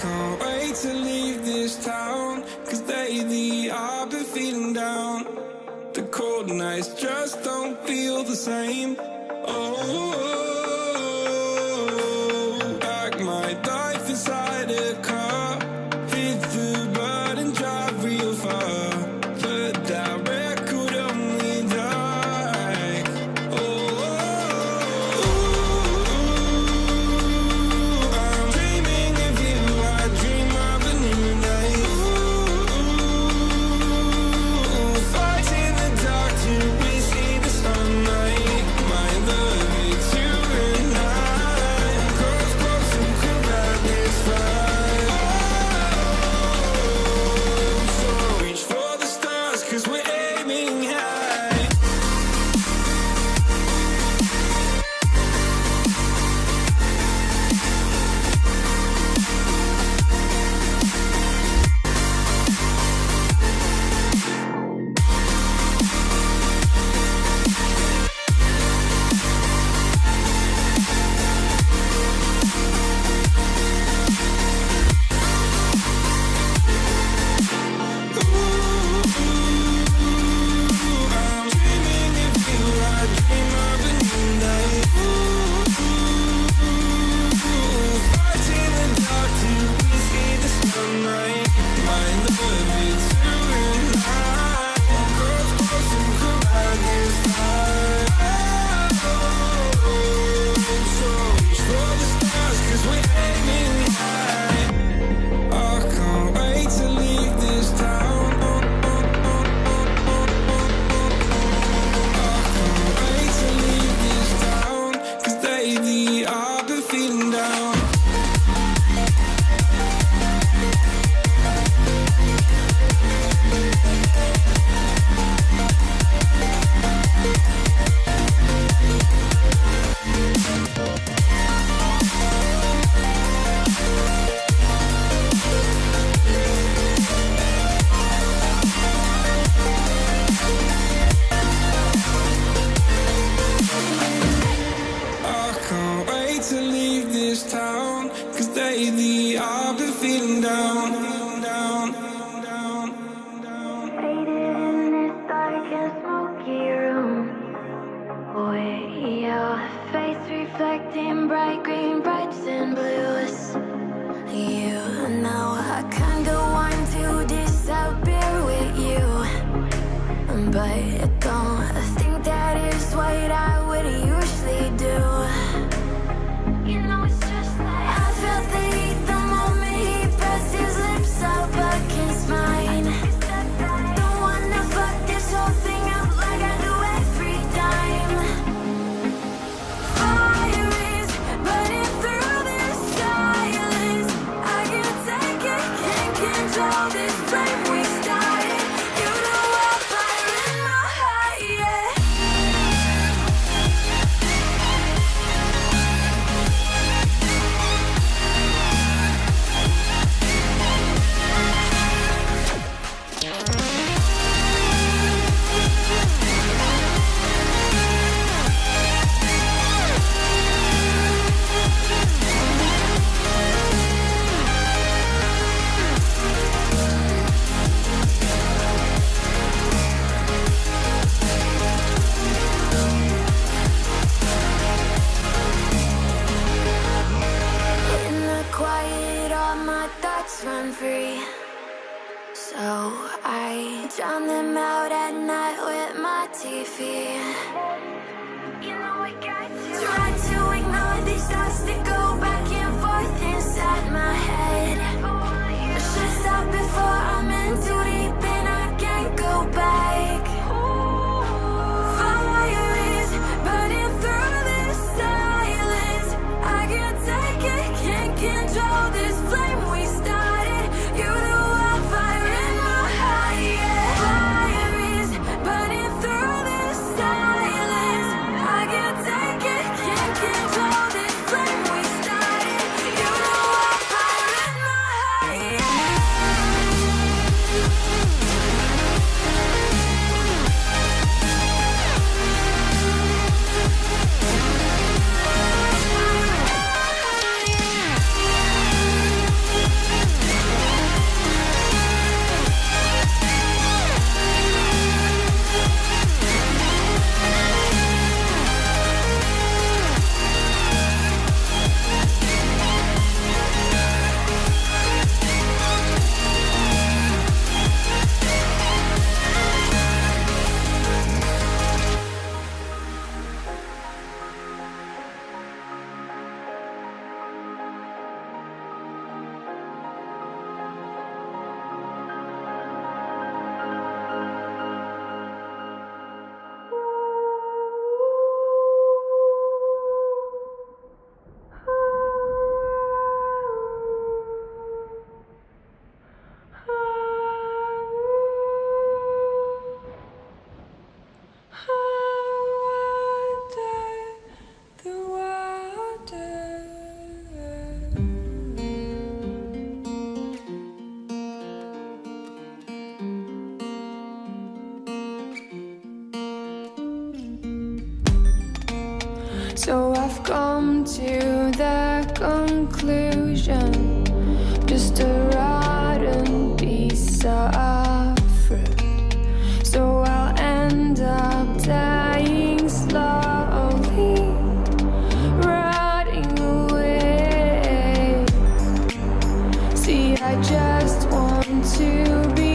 can't wait to leave this town, 'cause lately I've been feeling down. The cold nights just don't feel the same. Oh, I might dive inside a car, hit the button, drive real far, but that record on me like, oh, I'm dreaming of you, I dream of a new night. Fight in the dark till we see the sunlight. My love, it's you and I. Cross close and come back this fight. So reach for the stars, 'cause we're aiming high. I'm dreaming of you, I dream of a new night. Fight in the dark till we see the sunlight. My love, it's you and I. Cross close and come back this time. So reach for the stars, 'cause we're aiming high. I can't wait to leave this town. I can't wait to leave this town, 'cause lately I've been feeling down. I can't wait to leave this town, 'cause lately I've been feeling down, down, down, down. Faded in this dark and smoky room, with your face reflecting bright green, brights and blues. You know I kinda want to disappear with you, but I don't think that is what I would usually do. You know it's just like I felt the heat the moment he pressed his lips up against mine. Don't wanna fuck this whole thing up like I do every time. Fire is burning through this silence. I can't take it, can't control this flame we started. You know I'm fire in my heart, yeah. In the quiet, all my thoughts run free. So I drown them out at night with my TV. You know I got to try to ignore these thoughts that go back and forth inside my head. I should stop before I'm in too deep and I can't go back. Fire is burning through this silence. I can't take it, can't control this flame we started. You know I'm fire in my heart, yeah. Fire is burning through this silence. I can't take it, can't control this flame we started. You know I'm fire in So I've come to the conclusion, just a rotten piece of fruit. So I'll end up dying slowly, rotting away. See, I just want to be